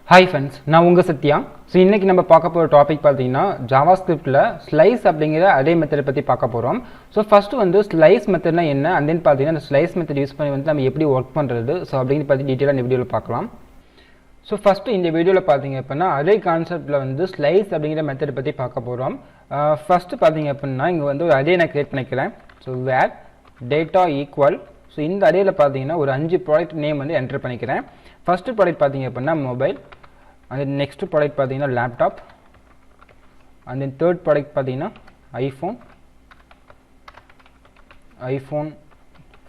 Hi friends, நான் உங்கள் Sathya. So இன்றைக்கி நம்ம பார்க்க போகிற டாபிக் பார்த்தீங்கன்னா ஜாவாஸ்கிரிப்டில் ஸ்லைஸ் அப்படிங்கிற அதே மெத்தடை பற்றி பார்க்க போகிறோம். ஸோ ஃபஸ்ட்டு வந்து ஸ்லைஸ் மெத்தட்னா என்ன, அண்ட் தென் பார்த்தீங்கன்னா அந்த ஸ்லைஸ் மெத்தட் யூஸ் பண்ணி வந்து நம்ம எப்படி ஒர்க் பண்ணுறது, ஸோ அப்படிங்கிற பற்றி டீட்டெயிலாக இந்த வீடியோவில் பார்க்கலாம். ஸோ ஃபஸ்ட்டு இந்த வீடியோவில் பார்த்தீங்க அப்படின்னா அதே கான்செப்டில் வந்து ஸ்லைஸ் அப்படிங்கிற மெத்தடை பற்றி பார்க்க போகிறோம். ஃபஸ்ட்டு பார்த்தீங்க அப்படின்னா இங்கே வந்து ஒரு அதே நான் க்ரியேட் பண்ணிக்கிறேன். So where data equal, so இந்த அடையில் பார்த்தீங்கன்னா ஒரு 5 ப்ராடக்ட் நேம் வந்து என்டர் பண்ணிக்கிறேன். ஃபஸ்ட்டு ப்ராடக்ட் பார்த்தீங்க அப்படின்னா mobile, and then next product பார்த்தீங்கன்னா laptop, and then third product பார்த்தீங்கன்னா ஐஃபோன்,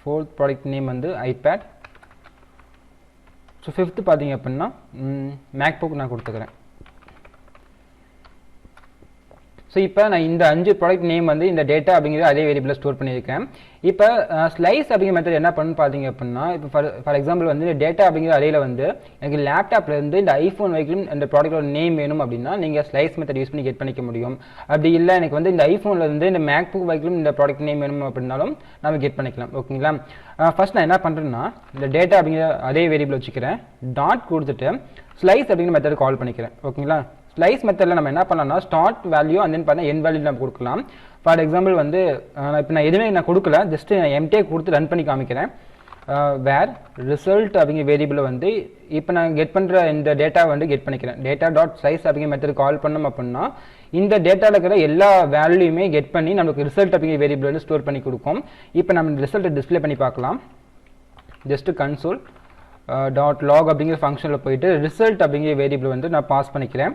fourth product நேம் வந்து ஐபேட், ஸோ ஃபிஃப்த்து பார்த்தீங்க அப்படின்னா மேக்புக் நான் கொடுத்துக்கிறேன். ஸோ இப்போ நான் இந்த 5 ப்ராடக்ட் நேம் வந்து இந்த டேட்டா அப்படிங்கிறது அதே வேரியபிளில் ஸ்டோர் பண்ணியிருக்கேன். இப்போ ஸ்லைஸ் அப்படிங்கிற மெத்தட் என்ன பண்ணு பார்த்தீங்க அப்படின்னா, இப்போ ஃபார் எக்ஸாம்பிள் வந்து இந்த டேட்டா அப்படிங்கிற அடையில் வந்து எனக்கு லேப்டாப்லேருந்து இந்த ஐஃபோன் வரைக்கும் இந்த ப்ராடக்டோட நேம் வேணும் அப்படின்னா நீங்கள் ஸ்லைஸ் மெத்தட் யூஸ் பண்ணி கெட் பண்ணிக்க முடியும். அப்படி இல்லை எனக்கு வந்து இந்த ஐஃபோன்லேருந்து இந்த மேக்புக் வரைக்கும் இந்த ப்ராடக்ட் நேம் வேணும் அப்படின்னாலும் நம்ம கெட் பண்ணிக்கலாம். ஓகேங்களா, ஃபர்ஸ்ட் நான் என்ன பண்ணுறேன்னா இந்த டேட்டா அப்படிங்கிற அதே வேரியபிள் வச்சுக்கிறேன், டாட் கொடுத்துட்டு ஸ்லைஸ் அப்படிங்கிற மெத்தட் கால் பண்ணிக்கிறேன். ஓகேங்களா, ஸ்லைஸ் மெத்தடில் நம்ம என்ன பண்ணலாம்னா ஸ்டார்ட் வேல்யூ அண்ட் தென் பார்த்தா என் வேல்யூ நம்ம கொடுக்கலாம். ஃபார் எக்ஸாம்பிள் வந்து இப்போ நான் எதுவுமே நான் கொடுக்கல, ஜஸ்ட் நான் எம்டிஏ கொடுத்து ரன் பண்ணி காமிக்கிறேன். வேர் ரிசல்ட் அப்படிங்கிற வேரியபிளை வந்து இப்போ நான் கெட் பண்ணுற இந்த டேட்டா வந்து கெட் பண்ணிக்கிறேன். டேட்டா டாட் ஸ்லைஸ் அப்படிங்கிற மெத்தட் கால் பண்ணோம் அப்படின்னா இந்த டேட்டாவில் இருக்கிற எல்லா வேல்யூமே கெட் பண்ணி நமக்கு ரிசல்ட் அப்படிங்கிற வேரியபிள் வந்து ஸ்டோர் பண்ணி கொடுக்கும். இப்போ நம்ம ரிசல்ட்டை டிஸ்பிளே பண்ணி பார்க்கலாம். ஜஸ்ட் கன்சோல் டாட் லாக் அப்படிங்கிற ஃபங்க்ஷனில் போயிட்டு ரிசல்ட் அப்படிங்கிற வேரியபிள் வந்து நான் பாஸ் பண்ணிக்கிறேன்.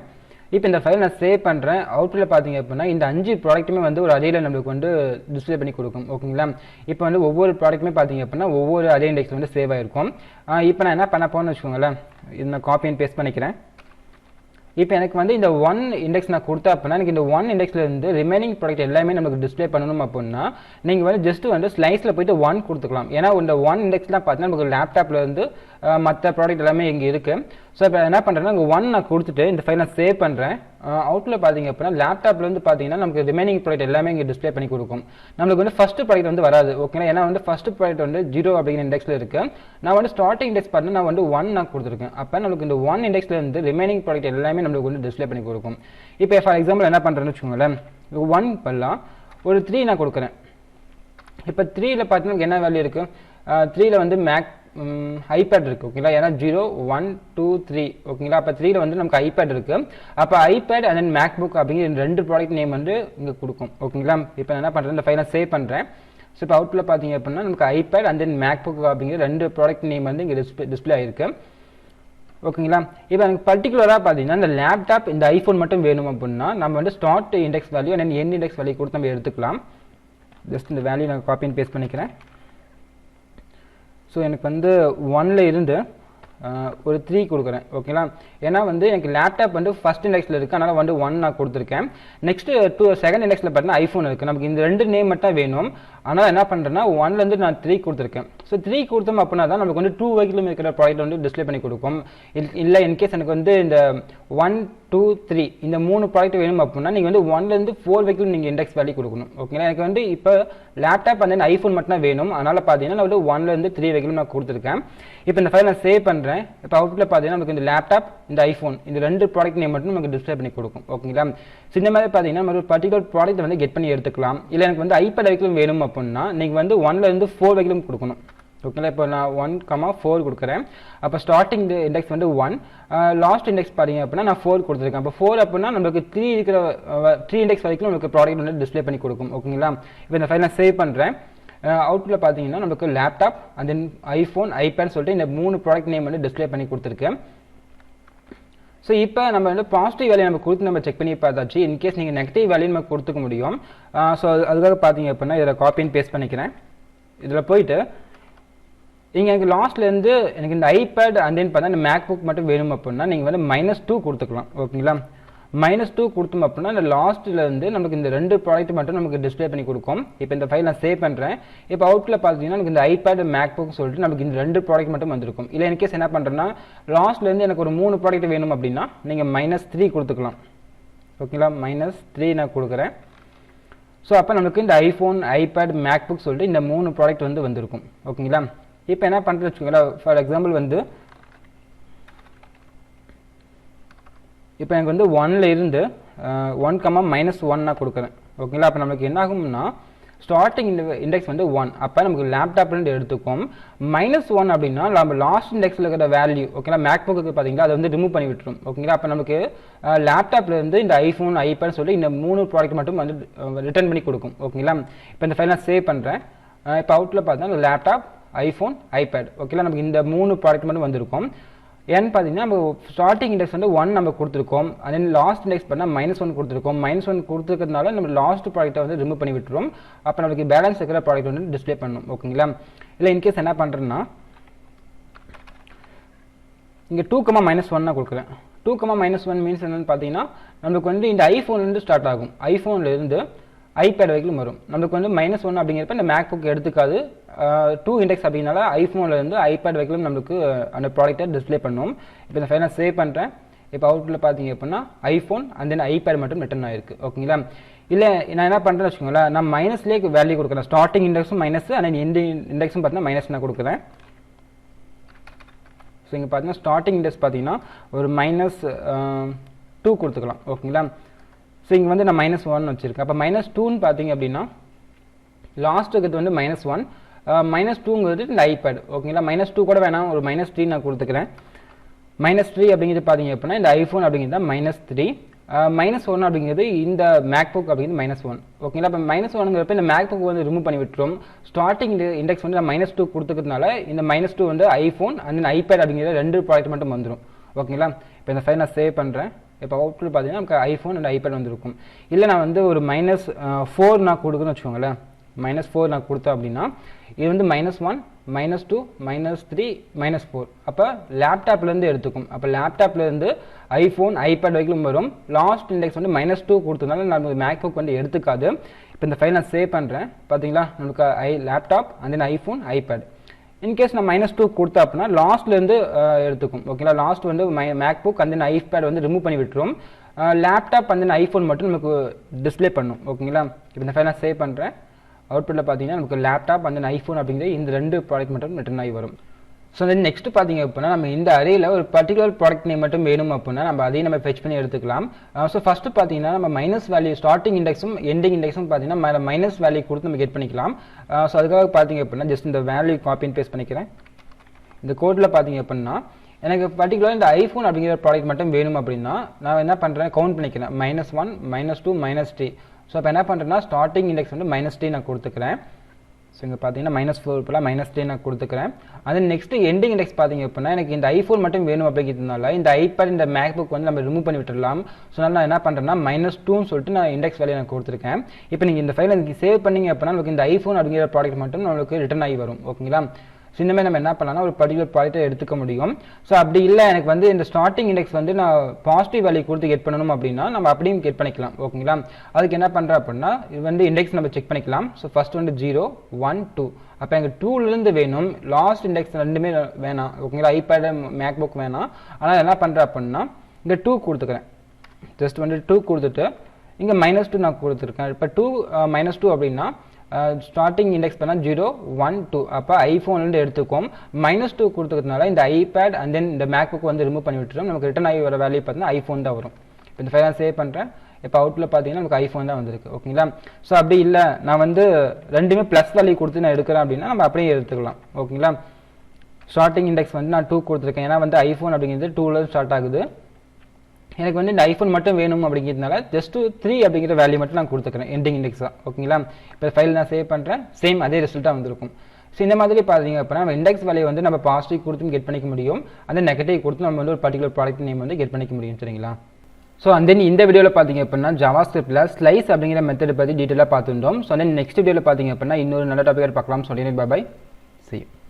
இப்போ இந்த ஃபைல் நான் சேவ் பண்ணுறேன். அவுட்டில் பார்த்தீங்க அப்படின்னா இந்த 5 ப்ராடக்ட்டுமே வந்து ஒரு அடையில் நம்மளுக்கு வந்து டிஸ்பிளே பண்ணி கொடுக்கும். ஓகேங்களா, இப்போ வந்து ஒவ்வொரு ப்ராடக்ட்டுமே பார்த்தீங்க அப்படின்னா ஒவ்வொரு அதே இண்டெக்ஸ் வந்து சேவ் ஆகிருக்கும். இப்போ நான் என்ன பண்ண போகிறேன்னு வச்சுக்கோங்களேன், இது நான் காப்பி அண்ட் பேஸ்ட் பண்ணிக்கிறேன். இப்போ எனக்கு வந்து இந்த 1 இண்டெக்ஸ் நான் கொடுத்தா அப்படின்னா எனக்கு இந்த 1 இண்டெக்ஸில் இருந்து ரிமைனிங் ப்ராடக்ட் எல்லாமே நமக்கு டிஸ்பிளே பண்ணணும் அப்படின்னா நீங்கள் வந்து ஜஸ்ட் வந்து ஸ்லைஸில் போயிட்டு 1 கொடுத்துக்கலாம். ஏன்னா இந்த 1 இண்டெக்ஸ்லாம் பார்த்தீங்கன்னா நமக்கு லேப்டாப்பில் இருந்து மற்ற ப்ராடக்ட் எல்லாமே இங்கே இருக்குது. ஸோ இப்போ என்ன பண்ணுறேன்னா இங்கே 1 நான் கொடுத்துட்டு இந்த ஃபைல் நான் சேவ் பண்ணுறேன். அவுட்டில் பார்த்தீங்க அப்படின்னா லேப்டாப்லேருந்து பார்த்தீங்கன்னா நமக்கு ரிமைனிங் ப்ராடக்ட் எல்லாமே இங்கே டிஸ்பிளே பண்ணி கொடுக்கும். நம்மளுக்கு வந்து ஃபஸ்ட்டு ப்ராடக்ட் வந்து வராது. ஓகேங்களா, ஏன்னா வந்து ஃபஸ்ட்டு ப்ராடக்ட் வந்து 0 அப்படிங்கிற இண்டெக்ஸில் இருக்குது. நான் வந்து ஸ்டார்டிங் இண்டெக்ஸ் பார்த்தீங்கன்னா நான் வந்து 1 நான் கொடுத்துருக்கேன். அப்போ நமக்கு இந்த 1 இண்டெக்ஸில் இருந்து ரிமைனிங் ப்ராடக்ட் எல்லாமே நம்மளுக்கு வந்து டிஸ்பிளே பண்ணி கொடுக்கும். இப்போ ஃபார் எக்ஸாம்பிள் என்ன பண்ணுறேன்னு வச்சுக்கோங்களேன், 1 பண்ணலாம் ஒரு 3 நான் கொடுக்குறேன். இப்போ 3ல் பார்த்தீங்கன்னா என்ன வேல்யூ இருக்குது, 3ல் வந்து ஐபேட் இருக்குது. ஓகேங்களா, ஏன்னா 0 1 2 3 ஓகேங்களா. அப்போ 3ல் வந்து நமக்கு ஐபேட் இருக்குது. அப்போ ஐபேட் அண்ட் தென் மேக்புக் அப்படிங்கிற 2 ப்ராடக்ட் நேம் வந்து இங்கே கொடுக்கும். ஓகேங்களா, இப்போ என்ன பண்ணுறேன் இந்த ஃபைலை சேவ் பண்ணுறேன். ஸோ இப்போ அவுட்டில் பார்த்தீங்க அப்படின்னா நமக்கு ஐபேட் அண்ட் தென் மேக்புக் அப்படிங்கிற 2 ப்ராடக்ட் நேம் வந்து இங்கே டிஸ்பிளே ஆகிருக்கு. ஓகேங்களா, இப்போ எனக்கு பர்டிகுலராக பார்த்தீங்கன்னா இந்த லேப்டாப் இந்த ஐஃபோன் மட்டும் வேணும் அப்படின்னா நம்ம வந்து start index value and N index value கொடுத்து நம்ம எடுத்துக்கலாம். ஜஸ்ட் இந்த வேல்யூ நான் காப்பி அண்ட் பேஸ்ட் பண்ணிக்கிறேன். ஸோ எனக்கு வந்து 1ல் இருந்து ஒரு 3 கொடுக்குறேன். ஓகேங்களா, ஏன்னா வந்து எனக்கு லேப்டாப் வந்து ஃபஸ்ட் இண்டெக்ஸில் இருக்குது, அதனால் வந்து 1 நான் கொடுத்துருக்கேன். நெக்ஸ்ட்டு செகண்ட் இண்டெக்ஸில் பார்த்தீங்கன்னா ஐஃபோன் இருக்குது. நமக்கு இந்த 2 நேம் மட்டும் வேணும். ஆனால் என்ன பண்ணுறேன்னா 1லேருந்து நான் 3 கொடுத்துருக்கேன். ஸோ 3 கொடுத்தோம் அப்படின்னா தான் நமக்கு வந்து 2 வரைக்கும் இருக்கிற ப்ராடக்ட் வந்து டிஸ்பிளே பண்ணி கொடுக்கும். இல்லை இன்கேஸ் எனக்கு வந்து இந்த 1 2 3 இந்த 3 ப்ராடக்ட் வேணும் அப்படின்னா நீங்கள் வந்து 1லேருந்து 4 வரைக்கும் நீங்கள் இண்டெக்ஸ் வேல்யூ கொடுக்கணும். ஓகேங்களா, எனக்கு வந்து இப்போ லேப்டாப் வந்து ஐஃபோன் மட்டும் தான் வேணும். அதனால் பார்த்தீங்கன்னா நான் வந்து 1லேருந்து 3 வரைக்கும் நான் கொடுத்துருக்கேன். இப்போ இந்த ஃபைல் நான் சேவ் பண்ணுறேன். இப்போ அவுட்டில் பார்த்தீங்கன்னா நமக்கு இந்த லேப்டாப் இந்த ஐஃபோன் இந்த 2 ப்ராடக்ட் நேம் மட்டும் நமக்கு டிஸ்பிளே பண்ணி கொடுக்கும். ஓகேங்களா, ஸோ இந்த மாதிரி பார்த்தீங்கன்னா நம்ம ஒரு பர்டிகுலர் ப்ராடக்ட் வந்து கெட் பண்ணி எடுத்துக்கலாம். இல்லை எனக்கு வந்து ஐபேட் வரைக்கும் வேணும் அப்படின்னா நீங்கள் வந்து 1லேருந்து 4 வரைக்கும் கொடுக்கணும். ஓகேங்களா, இப்போ நான் 1,4 கொடுக்குறேன். அப்போ ஸ்டார்டிங் இண்டெக்ஸ் வந்து 1, லாஸ்ட் இண்டெக்ஸ் பார்த்தீங்க அப்படின்னா நான் 4 கொடுத்துருக்கேன். அப்போ 4 அப்படின்னா நமக்கு 3 இருக்கிற 3 இண்டெக்ஸ் வரைக்கும் நமக்கு ப்ராடக்ட் வந்து டிஸ்பிளே பண்ணி கொடுக்கும். ஓகேங்களா, இப்போ இந்த ஃபைல் நான் சேவ் பண்ணுறேன். அவுட்டில் பார்த்தீங்கன்னா நமக்கு laptop and then iPhone iPad சொல்லிட்டு இந்த 3 ப்ராடக்ட் நேம் வந்து டிஸ்பிளே பண்ணி கொடுத்துருக்கேன். ஸோ இப்போ நம்ம வந்து பாசிட்டிவ் வேல்யூ நம்ம கொடுத்து நம்ம செக் பண்ணி பார்த்தாச்சு. இன்கேஸ் நீங்கள் நெகட்டிவ் வேல்யூ நம்ம கொடுத்துக்க முடியும். ஸோ அதுக்காக பார்த்தீங்க அப்படின்னா இதில் காப்பி அண்ட் பேஸ்ட் பண்ணிக்கிறேன். இதில் போயிட்டு இங்கே எனக்கு லாஸ்ட்லேருந்து எனக்கு இந்த ஐபேட் அண்ட் தென் பார்த்தா இந்த மேக்புக் மட்டும் வேணும் அப்படின்னா நீங்கள் வந்து -2 கொடுத்துக்கலாம். ஓகேங்களா, -2 கொடுத்தோம் அப்படின்னா இந்த லாஸ்ட்லேருந்து நமக்கு இந்த 2 ப்ராடக்ட் மட்டும் நமக்கு டிஸ்பிளே பண்ணி கொடுக்கும். இப்போ இந்த ஃபைல் நான் சேவ் பண்ணுறேன். இப்போ அவுட்டில் பார்த்தீங்கன்னா நமக்கு இந்த ஐபேட் மேக்புக் சொல்லிட்டு நமக்கு இந்த 2 ப்ராடக்ட் மட்டும் வந்திருக்கும். இல்லை இன்கேஸ் என்ன பண்ணுறேன்னா லாஸ்ட்லேருந்து எனக்கு ஒரு 3 ப்ராடக்ட் வேணும் அப்படின்னா நீங்கள் -3 கொடுத்துக்கலாம். ஓகேங்களா, -3 நான் கொடுக்குறேன். ஸோ அப்போ நமக்கு இந்த ஐஃபோன் ஐபேட் மேக்புக் சொல்லிட்டு இந்த 3 ப்ராடக்ட் வந்து வந்திருக்கும். ஓகேங்களா, இப்போ என்ன பண்ணுறது வச்சுக்கோங்களா, ஃபார் எக்ஸாம்பிள் வந்து இப்போ எனக்கு வந்து 1ல இருந்து 1, -1 நான் கொடுக்குறேன். ஓகேங்களா? அப்போ நமக்கு என்ன ஆகும்னா ஸ்டார்டிங் இண்டெக்ஸ் வந்து 1. அப்போ நமக்கு லேப்டாப்லேருந்து எடுத்துக்கும். -1 அப்படின்னா நம்ம லாஸ்ட் இண்டெக்ஸில் இருக்கிற வேல்யூ, ஓகேங்களா, மேக்புக்கு பார்த்தீங்கன்னா அதை வந்து ரிமூவ் பண்ணி விட்டுரும். ஓகேங்களா? அப்போ நமக்கு லேப்டாப்லேருந்து இந்த ஐஃபோன், ஐபேட் சொல்லி இந்த 3 ப்ராடக்ட் மட்டும் வந்து ரிட்டர்ன் பண்ணி கொடுக்கும். ஓகேங்களா? இப்போ இந்த ஃபைல் நான் சேவ் பண்ணுறேன். இப்போ அவுட்டில் பார்த்தீங்கன்னா லேப்டாப், ஐஃபோன், ஐபேட், ஓகேங்களா, நமக்கு இந்த 3 ப்ராடக்ட் மட்டும் வந்திருக்கும். ஏன்னு பார்த்தீங்கன்னா நம்ம ஸ்டார்டிங் இண்டெக்ஸ் வந்து 1 நம்ம கொடுத்துருக்கோம். அண்ட் தென் லாஸ்ட் இண்டெக்ஸ் பண்ணால் -1 கொடுத்துருக்கோம். -1 கொடுத்துருக்கிறதுனால நம்ம லாஸ்ட் ப்ராடக்ட்டை வந்து ரிமூவ் பண்ணி விட்டுரும். அப்போ நமக்கு பேலன்ஸ் இருக்கிற ப்ராடக்ட் வந்து டிஸ்பிளே பண்ணணும். ஓகேங்களா? இல்லை இன்கேஸ் என்ன பண்ணுறேன்னா இங்கே 2, -1 நான் கொடுக்குறேன். 2, -1 மீன்ஸ் என்னன்னு பார்த்தீங்கன்னா நம்மளுக்கு வந்து இந்த ஐஃபோன்லேருந்து ஸ்டார்ட் ஆகும். ஐஃபோன்லேருந்து ஐபேட் வரைக்கும் வரும். நம்மளுக்கு வந்து -1 அப்படிங்கிறப்ப இந்த மேக்புக் எடுத்துக்காது. 2 இண்டெக்ஸ் அப்படின்னால ஐஃபோன்லேருந்து ஐபேட் வரைக்கும் நம்மளுக்கு அந்த ப்ராடக்ட்டை டிஸ்பிளே பண்ணும். இப்போ இந்த ஃபைலை சேவ் பண்ணுறேன். இப்போ அவுட்டில் பார்த்தீங்க அப்படின்னா ஐஃபோன் அண்ட் தென் ஐபேட் மட்டும் ரிட்டர்ன் ஆயிருக்கு. ஓகேங்களா? இல்லை நான் என்ன பண்ணுறேன்னு வச்சுக்கோங்களேன், நான் மைனஸ்லேயே வேல்யூ கொடுக்குறேன். ஸ்டார்டிங் இண்டெக்ஸும் மைனஸ் அண்ட் எண்டிங் இண்டெக்ஸும் பார்த்தீங்கன்னா மைனஸ் நான் கொடுக்குறேன். ஸோ இங்கே பார்த்தீங்கன்னா ஸ்டார்டிங் இண்டெக்ஸ் பார்த்தீங்கன்னா ஒரு -2 கொடுத்துக்கலாம். ஓகேங்களா? ஸோ இங்கே வந்து நான் -1 வச்சுருக்கேன். அப்போ -2ன்னு பார்த்தீங்க அப்படின்னா லாஸ்ட்டுக்கு வந்து -1, -2ங்கிறது இந்த ஐபேட். ஓகேங்களா? -2 கூட வேணாம், ஒரு -3 நான் கொடுத்துக்கிறேன். -3 அப்படிங்கிறது பார்த்தீங்க அப்படின்னா இந்த ஐஃபோன் அப்படிங்கிறது -3, -1 அப்படிங்கிறது இந்த மேக்புக் அப்படிங்கிறது -1. ஓகேங்களா? இப்போ -1ங்கிறப்ப இந்த மேக்புக் வந்து ரிமூவ் பண்ணி விட்டுரும். ஸ்டார்டிங் இண்டெக்ஸ் வந்து நான் -2 கொடுத்துக்கிறதுனால இந்த -2 வந்து ஐஃபோன் அண்ட் ஐபேட் அப்படிங்கிற 2 ப்ராடக்ட் மட்டும் வந்துடும். ஓகேங்களா? இப்போ இந்த ஃபைல் நான் சேவ் பண்ணுறேன். இப்போ அவுட்ல பார்த்தீங்கன்னா நமக்கு ஐஃபோன் அண்ட் ஐபேட் வந்துருக்கும். இல்லை நான் வந்து ஒரு -4 நான் கொடுக்குன்னு வச்சுக்கோங்களேன். -4 நான் கொடுத்தேன் அப்படின்னா இது வந்து -1, -2, -3, -4. அப்போ லேப்டாப்லேருந்து எடுத்துக்கும். அப்போ லேப்டாப்லேருந்து ஐஃபோன், ஐபேட் வரைக்கும் வரும். லாஸ்ட் இண்டெக்ஸ் வந்து -2 கொடுத்ததுனால நமக்கு மேக்புக் வந்து எடுத்துக்காது. இப்போ இந்த ஃபைல் நான் சேவ் பண்ணுறேன். பார்த்தீங்களா? நமக்கு laptop and then iPhone, iPad. In case நான் -2 கொடுத்தேன் அப்படின்னா லாஸ்ட்லேருந்து எடுத்துக்கும். ஓகேங்களா? லாஸ்ட் வந்து மேக்புக் அண்ட் தென் ஐபேட் வந்து ரிமூவ் பண்ணி விட்டுரும். லேப்டாப் அண்ட் தென் ஐஃபோன் மட்டும் நமக்கு டிஸ்பிளே பண்ணும். ஓகேங்களா? இப்போ இந்த ஃபைல் நான் சேவ் பண்ணுறேன். அவுட்புட்டில் பார்த்தீங்கன்னா நமக்கு லேப்டாப் அண்ட் தென் ஐஃபோன் அப்படிங்கிற இந்த 2 ப்ராடக்ட் மட்டும் ரிட்டர்ன் ஆகி வரும். ஸோ தென் நெக்ஸ்ட் பார்த்தீங்க அப்படின்னா நம்ம இந்த அரேயில் ஒரு பர்டிகுலர் ப்ராடக்ட் நேம் மட்டும் வேணும் அப்படின்னா நம்ம அதையும் நம்ம ஃபெச் பண்ணி எடுத்துக்கலாம். ஸோ ஃபஸ்ட்டு பார்த்தீங்கன்னா நம்ம மைனஸ் வேல்யூ ஸ்டார்டிங் இண்டெக்ஸும் எண்டிங் இண்டெக்ஸும் பார்த்தீங்கன்னா மைனஸ் வேல்யூ கொடுத்து நம்ம கெட் பண்ணிக்கலாம். ஸோ அதுக்காக பார்த்தீங்க அப்படின்னா ஜஸ்ட் இந்த வேல்யூ காப்பி அண்ட் பேஸ்ட் பண்ணிக்கிறேன். இந்த கோடில் பார்த்தீங்க அப்படின்னா எனக்கு பர்டிகுலர் இந்த ஐஃபோன் அப்படிங்கிற ப்ராடக்ட் மட்டும் வேணும் அப்படின்னா நான் என்ன பண்ணுறேன், கவுண்ட் பண்ணிக்கிறேன். -1, -2, -3. ஸோ இப்போ என்ன பண்ணுறேன்னா ஸ்டார்டிங் இண்டெக்ஸ் வந்து -3 நான் கொடுத்துக்கிறேன். ஸோ இங்கே பார்த்தீங்கன்னா -4 இப்போலாம் -3 நான் கொடுத்துக்கிறேன். அது நெக்ஸ்ட் எண்டிங் இண்டெக்ஸ் பார்த்தீங்க அப்படின்னா எனக்கு இந்த ஐஃபோன் மட்டும் வேணும் அப்படிங்கிறதுனால இந்த ஐபேட் இந்த மேக்புக் வந்து நம்ம ரிமூவ் பண்ணி விட்டுடலாம். ஸோ அதனால் நான் என்ன பண்ணுறேன்னா -2ன்னு சொல்லிட்டு நான் இண்டெக்ஸ் வேல்யூ நான் கொடுத்துருக்கேன். இப்போ நீங்கள் இந்த ஃபைலை சேவ் பண்ணிங்க அப்படின்னா நமக்கு இந்த ஐஃபோன் அப்படிங்கிற ப்ராடக்ட் மட்டும் நம்மளுக்கு ரிட்டர்ன் ஆகி வரும். ஓகேங்களா? ஸோ இந்த மாதிரி நம்ம என்ன பண்ணலாம்னா ஒரு பர்டிகுலர் ப்ராடக்ட்டை எடுத்துக்க முடியும். ஸோ அப்படி இல்லை எனக்கு வந்து இந்த ஸ்டார்டிங் இண்டெக்ஸ் வந்து நான் பாசிட்டிவ் வேல்யூ கொடுத்து கெட் பண்ணணும் அப்படின்னா நம்ம அப்படியும் கெட் பண்ணிக்கலாம். ஓகேங்களா? அதுக்கு என்ன பண்ணுறேன் அப்படின்னா இது வந்து இண்டெக்ஸ் நம்ம செக் பண்ணிக்கலாம். ஸோ ஃபர்ஸ்ட் வந்து 0, 1, 2. அப்போ எனக்கு 2லேருந்து வேணும், லாஸ்ட் இண்டெக்ஸ் ரெண்டுமே வேணாம். ஓகேங்களா? ஐபேட் மேக்புக் வேணாம். ஆனால் என்ன பண்ணுறேன் அப்படின்னா இங்கே 2 கொடுத்துக்கிறேன். ஜஸ்ட் வந்து 2 கொடுத்துட்டு இங்கே -2 நான் கொடுத்துருக்கேன். இப்போ 2 -2 அப்படின்னா ஸ்டார்டிங் இண்டெக்ஸ் பண்ணால் 0, 1, 2. அப்போ ஐஃபோன்லேருந்து எடுத்துக்கும். -2 கொடுத்துக்கிறதுனால இந்த ஐபேட் அண்ட் தென் இந்த மேக்புக் வந்து ரிமூவ் பண்ணி விட்டுரும். நமக்கு ரிட்டர்ன் ஆகி வர வேல்யூ பார்த்தீங்கன்னா ஐஃபோன் தான் வரும். இப்போ இந்த ஃபைலை சேவ் பண்ணுறேன். இப்போ அவுட்டில் பார்த்தீங்கன்னா நமக்கு ஐஃபோன் தான் வந்திருக்கு. ஓகேங்களா? ஸோ அப்படி இல்லை நான் வந்து ரெண்டுமே ப்ளஸ் வேல்யூ கொடுத்து நான் எடுக்கிறேன் அப்படின்னா நம்ம அப்படியே எடுத்துக்கலாம். ஓகேங்களா? ஸ்டார்டிங் இண்டெக்ஸ் வந்து நான் 2 கொடுத்துருக்கேன். ஏன்னா வந்து ஐஃபோன் அப்படிங்கிறது 2ல ஸ்டார்ட் ஆகுது. எனக்கு வந்து இந்த ஐஃபோன் மட்டும் வேணும் அப்படிங்கிறதுனால ஜஸ்ட் 3 அப்படிங்கிற வேல்யூ மட்டும் நான் கொடுத்துக்கிறேன் எண்டிங் இண்டெக்ஸாக. ஓகேங்களா? இப்போ ஃபைல் நான் சேவ் பண்ணுறேன். சேம் அதே ரிசல்ட்டாக வந்திருக்கும். ஸோ இந்த மாதிரி பார்த்தீங்க அப்படின்னா நம்ம இண்டெக்ஸ் வேல்யூ வந்து நம்ம பாசிட்டிவ் கொடுத்தும் கெட் பண்ணிக்க முடியும். அந்த நெகட்டிவ் கொடுத்து நம்ம வந்து ஒரு பர்டிகுலர் ப்ராடக்ட் நேம் வந்து கெட் பண்ணிக்க முடியும். சரிங்களா? ஸோ அந்த இந்த வீடியோவில் பார்த்தீங்க அப்படின்னா ஜாவாஸ்கிரிப்டில் ஸ்லைஸ் அப்படிங்கிற மெத்தட் பற்றி டீட்டெயிலாக பார்த்துட்டோம். ஸோ நெக்ஸ்ட் வீடியோவில் பார்த்தீங்க அப்படின்னா இன்னொரு நல்ல டாபிக் பார்க்கலாம். சொல்லிடுறேன். பாய். See you.